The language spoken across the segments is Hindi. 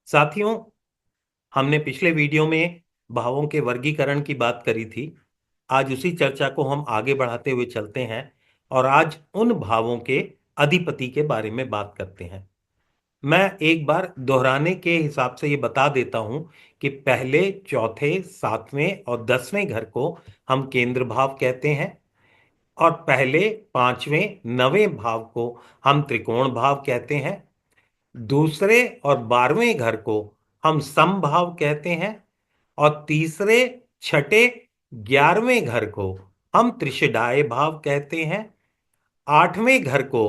साथियों, हमने पिछले वीडियो में भावों के वर्गीकरण की बात करी थी। आज उसी चर्चा को हम आगे बढ़ाते हुए चलते हैं और आज उन भावों के अधिपति के बारे में बात करते हैं। मैं एक बार दोहराने के हिसाब से ये बता देता हूं कि पहले, चौथे, सातवें और 10वें घर को हम केंद्र भाव कहते हैं और पहले, पांचवें, नवें भाव को हम त्रिकोण भाव कहते हैं। दूसरे और 12वें घर को हम समभाव कहते हैं और तीसरे, छठे, 11वें घर को हम त्रिशदाय भाव कहते हैं। 8वें घर को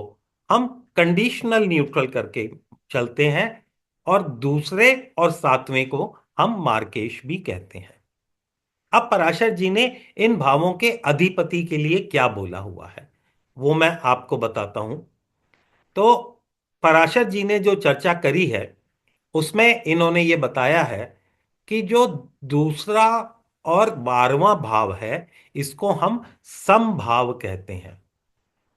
हम कंडीशनल न्यूट्रल करके चलते हैं और दूसरे और 7वें को हम मार्केश भी कहते हैं। अब पराशर जी ने इन भावों के अधिपति के लिए क्या बोला हुआ है वो मैं आपको बताता हूं। तो पराशर जी ने जो चर्चा करी है उसमें इन्होंने ये बताया है कि जो दूसरा और 12वां भाव है इसको हम समभाव कहते हैं।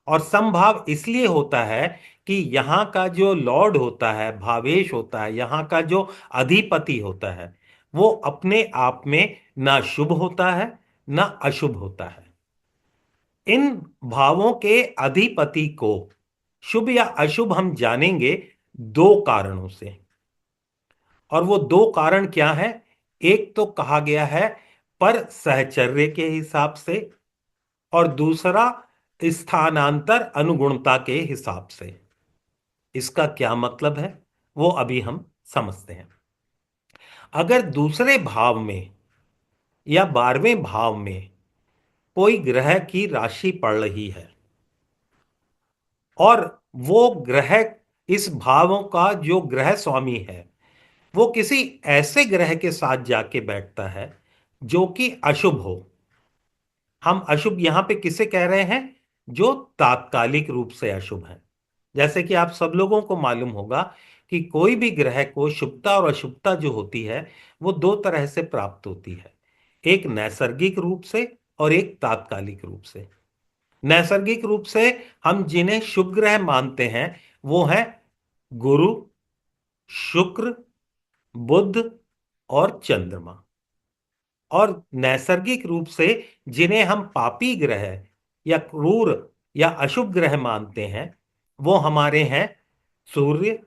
और समभाव इसलिए होता है कि यहां का जो लॉर्ड होता है, भावेश होता है, यहां का जो अधिपति होता है वो अपने आप में ना शुभ होता है ना अशुभ होता है। इन भावों के अधिपति को शुभ या अशुभ हम जानेंगे दो कारणों से। और वो दो कारण क्या है? एक तो कहा गया है पर सहचर्य के हिसाब से और दूसरा स्थानांतर अनुगुणता के हिसाब से। इसका क्या मतलब है वो अभी हम समझते हैं। अगर दूसरे भाव में या 12वें भाव में कोई ग्रह की राशि पड़ रही है और वो ग्रह, इस भावों का जो ग्रह स्वामी है वो किसी ऐसे ग्रह के साथ जाके बैठता है जो कि अशुभ हो। हम अशुभ यहां पे किसे कह रहे हैं? जो तात्कालिक रूप से अशुभ है। जैसे कि आप सब लोगों को मालूम होगा कि कोई भी ग्रह को शुभता और अशुभता जो होती है वो दो तरह से प्राप्त होती है। एक नैसर्गिक रूप से और एक तात्कालिक रूप से। नैसर्गिक रूप से हम जिन्हें शुभ ग्रह मानते हैं वो हैं गुरु, शुक्र, बुध और चंद्रमा। और नैसर्गिक रूप से जिन्हें हम पापी ग्रह या क्रूर या अशुभ ग्रह मानते हैं वो हमारे हैं सूर्य,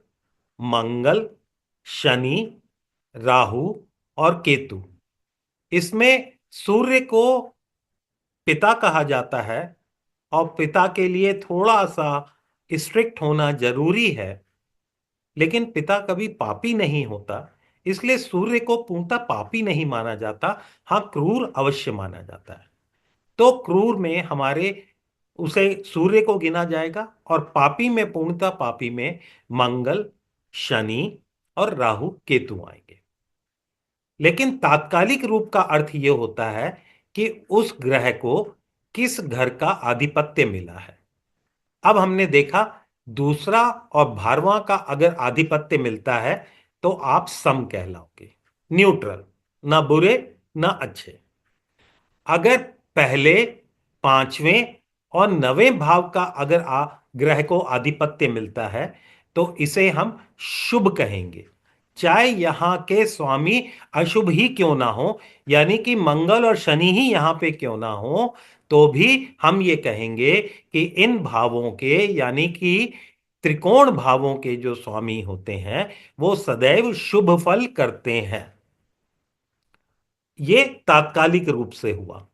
मंगल, शनि, राहु और केतु। इसमें सूर्य को पिता कहा जाता है और पिता के लिए थोड़ा सा स्ट्रिक्ट होना जरूरी है, लेकिन पिता कभी पापी नहीं होता, इसलिए सूर्य को पूर्णतः पापी नहीं माना जाता। हाँ, क्रूर अवश्य माना जाता है। तो क्रूर में हमारे उसे सूर्य को गिना जाएगा और पापी में, पूर्णतः पापी में मंगल, शनि और राहु केतु आएंगे। लेकिन तात्कालिक रूप का अर्थ यह होता है कि उस ग्रह को किस घर का आधिपत्य मिला है। अब हमने देखा दूसरा और 12वां का अगर आधिपत्य मिलता है तो आप सम कहलाओगे, न्यूट्रल, ना बुरे ना अच्छे। अगर पहले, पांचवें और 9वें भाव का अगर ग्रह को आधिपत्य मिलता है तो इसे हम शुभ कहेंगे, चाहे यहां के स्वामी अशुभ ही क्यों ना हो, यानी कि मंगल और शनि ही यहां पे क्यों ना हो, तो भी हम ये कहेंगे कि इन भावों के, यानी कि त्रिकोण भावों के जो स्वामी होते हैं वो सदैव शुभ फल करते हैं। ये तात्कालिक रूप से हुआ।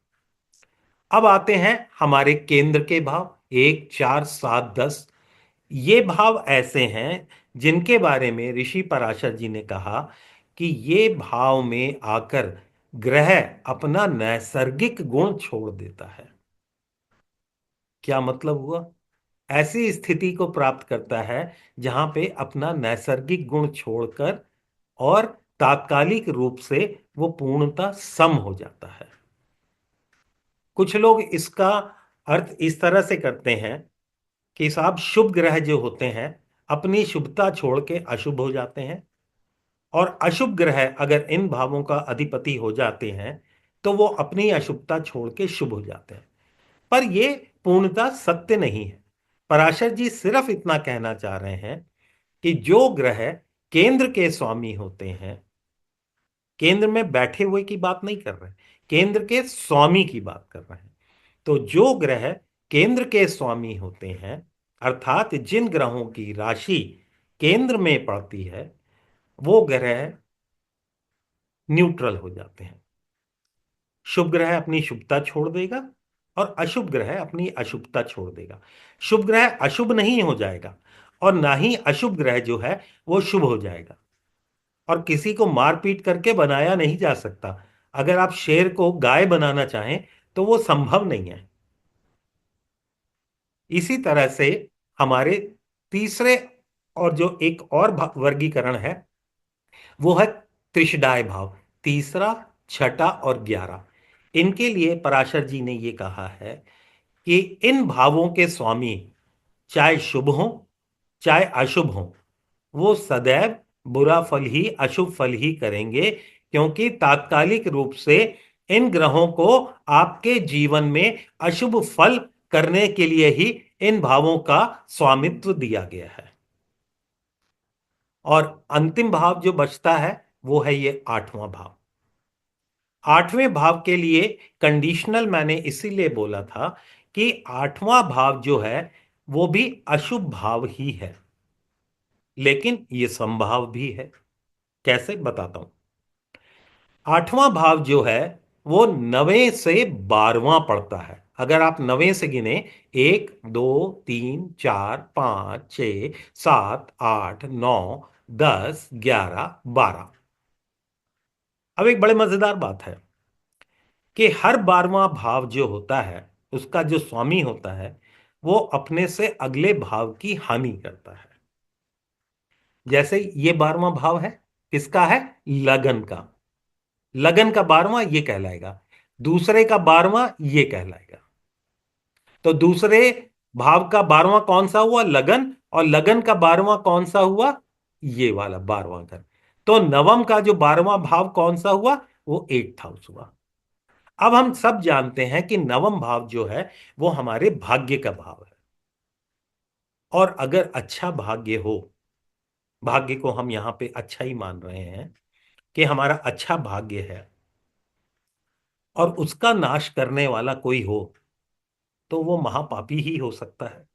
अब आते हैं हमारे केंद्र के भाव, 1, 4, 7, 10। ये भाव ऐसे हैं जिनके बारे में ऋषि पराशर जी ने कहा कि ये भाव में आकर ग्रह अपना नैसर्गिक गुण छोड़ देता है। क्या मतलब हुआ? ऐसी स्थिति को प्राप्त करता है जहां पे अपना नैसर्गिक गुण छोड़कर और तात्कालिक रूप से वो पूर्णतः सम हो जाता है। कुछ लोग इसका अर्थ इस तरह से करते हैं कि साहब, शुभ ग्रह जो होते हैं अपनी शुभता छोड़ के अशुभ हो जाते हैं और अशुभ ग्रह अगर इन भावों का अधिपति हो जाते हैं तो वो अपनी अशुभता छोड़ के शुभ हो जाते हैं। पर यह पूर्णतः सत्य नहीं है। पराशर जी सिर्फ इतना कहना चाह रहे हैं कि जो ग्रह केंद्र के स्वामी होते हैं, केंद्र में बैठे हुए की बात नहीं कर रहे, केंद्र के स्वामी की बात कर रहे हैं। तो जो ग्रह केंद्र के स्वामी होते हैं, अर्थात जिन ग्रहों की राशि केंद्र में पड़ती है, वो ग्रह न्यूट्रल हो जाते हैं। शुभ ग्रह अपनी शुभता छोड़ देगा और अशुभ ग्रह अपनी अशुभता छोड़ देगा। शुभ ग्रह अशुभ नहीं हो जाएगा और ना ही अशुभ ग्रह जो है वो शुभ हो जाएगा। और किसी को मारपीट करके बनाया नहीं जा सकता। अगर आप शेर को गाय बनाना चाहें तो वो संभव नहीं है। इसी तरह से हमारे तीसरे और जो एक और वर्गीकरण है वो है त्रिशदाय भाव। तीसरा, छठा और 11, इनके लिए पराशर जी ने ये कहा है कि इन भावों के स्वामी चाहे शुभ हो चाहे अशुभ हो, वो सदैव बुरा फल ही, अशुभ फल ही करेंगे, क्योंकि तात्कालिक रूप से इन ग्रहों को आपके जीवन में अशुभ फल करने के लिए ही इन भावों का स्वामित्व दिया गया है। और अंतिम भाव जो बचता है वो है ये 8वां भाव। 8वें भाव के लिए कंडीशनल मैंने इसीलिए बोला था कि 8वां भाव जो है वो भी अशुभ भाव ही है, लेकिन ये समभाव भी है। कैसे, बताता हूं। 8वां भाव जो है वो 9वें से 12वां पड़ता है। अगर आप 9वें से गिने, 1, 2, 3, 4, 5, 6, 7, 8, 9, 10, 11, 12। अब एक बड़े मजेदार बात है कि हर 12वां भाव जो होता है उसका जो स्वामी होता है वो अपने से अगले भाव की हानि करता है। जैसे ये 12वां भाव है, किसका है? लगन का। लगन का 12वां ये कहलाएगा, दूसरे का 12वां ये कहलाएगा। तो दूसरे भाव का 12वां कौन सा हुआ? लगन। और लगन का 12वां कौन सा हुआ? ये वाला 12वां घर। तो नवम का जो 12वां भाव कौन सा हुआ? वो 8th हाउस हुआ। अब हम सब जानते हैं कि नवम भाव जो है वो हमारे भाग्य का भाव है। और अगर अच्छा भाग्य हो, भाग्य को हम यहां पे अच्छा ही मान रहे हैं कि हमारा अच्छा भाग्य है, और उसका नाश करने वाला कोई हो, तो वो महापापी ही हो सकता है।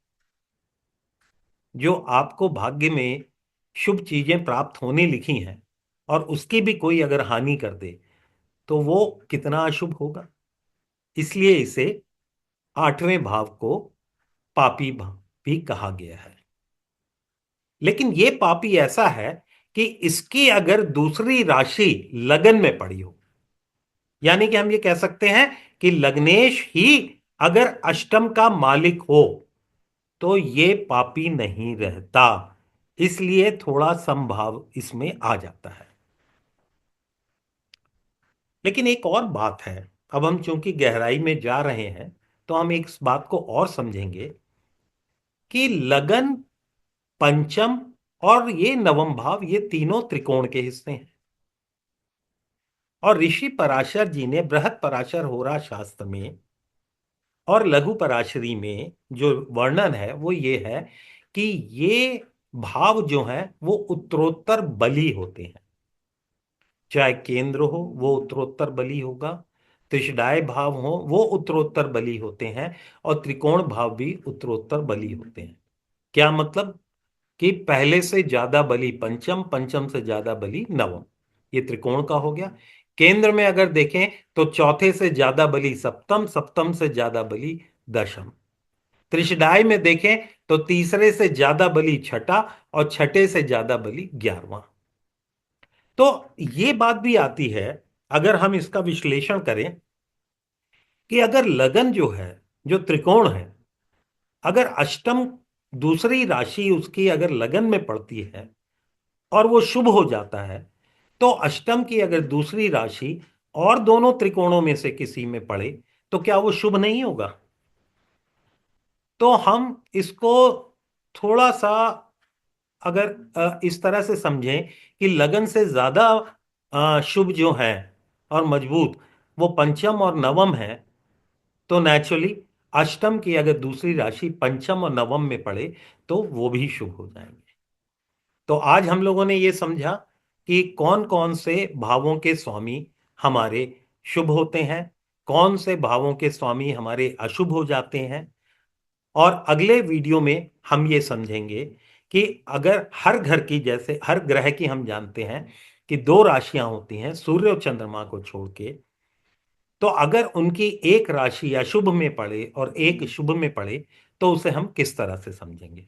जो आपको भाग्य में शुभ चीजें प्राप्त होने लिखी हैं और उसकी भी कोई अगर हानि कर दे, तो वो कितना अशुभ होगा। इसलिए इसे 8वें भाव को पापी भाव भी कहा गया है। लेकिन ये पापी ऐसा है कि इसकी अगर दूसरी राशि लगन में पड़ी हो, यानी कि हम ये कह सकते हैं कि लग्नेश ही अगर अष्टम का मालिक हो, तो ये पापी नहीं रहता। इसलिए थोड़ा समभाव इसमें आ जाता है। लेकिन एक और बात है, अब हम चूंकि गहराई में जा रहे हैं तो हम एक इस बात को और समझेंगे कि लगन, पंचम और ये नवम भाव, ये तीनों त्रिकोण के हिस्से हैं। और ऋषि पराशर जी ने बृहत पराशर होरा शास्त्र में और लघु पराशरी में जो वर्णन है वो ये है कि ये भाव जो हैं वो उत्तरोत्तर बली होते हैं। चाहे केंद्र हो वो उत्तरोत्तर बली होगा, त्रिशदाय भाव हो वो उत्तरोत्तर बली होते हैं, और त्रिकोण भाव भी उत्तरोत्तर बली होते हैं। क्या मतलब? कि पहले से ज्यादा बली पंचम, पंचम से ज्यादा बली नवम। ये त्रिकोण का हो गया। केंद्र में अगर देखें तो चौथे से ज्यादा बली सप्तम, सप्तम से ज्यादा बली दशम। त्रिशदाई में देखें तो तीसरे से ज्यादा बली छठा और छठे से ज्यादा बली 11वां। तो ये बात भी आती है, अगर हम इसका विश्लेषण करें, कि अगर लगन जो है, जो त्रिकोण है, अगर अष्टम दूसरी राशि उसकी अगर लगन में पड़ती है और वो शुभ हो जाता है, तो अष्टम की अगर दूसरी राशि और दोनों त्रिकोणों में से किसी में पड़े तो क्या वो शुभ नहीं होगा? तो हम इसको थोड़ा सा अगर इस तरह से समझें कि लगन से ज्यादा शुभ जो है और मजबूत वो पंचम और नवम है, तो नेचुरली अष्टम की अगर दूसरी राशि पंचम और नवम में पड़े तो वो भी शुभ हो जाएंगे। तो आज हम लोगों ने ये समझा कि कौन कौन से भावों के स्वामी हमारे शुभ होते हैं, कौन से भावों के स्वामी हमारे अशुभ हो जाते हैं। और अगले वीडियो में हम ये समझेंगे कि अगर हर घर की, जैसे हर ग्रह की हम जानते हैं कि दो राशियां होती हैं सूर्य और चंद्रमा को छोड़ के, तो अगर उनकी एक राशि अशुभ में पड़े और एक शुभ में पड़े तो उसे हम किस तरह से समझेंगे।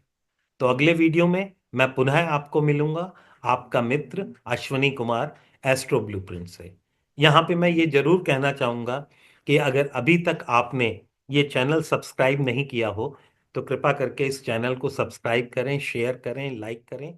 तो अगले वीडियो में मैं पुनः आपको मिलूंगा, आपका मित्र अश्वनी कुमार, एस्ट्रो ब्लूप्रिंट से। यहां पे मैं ये जरूर कहना चाहूंगा कि अगर अभी तक आपने ये चैनल सब्सक्राइब नहीं किया हो तो कृपा करके इस चैनल को सब्सक्राइब करें, शेयर करें, लाइक करें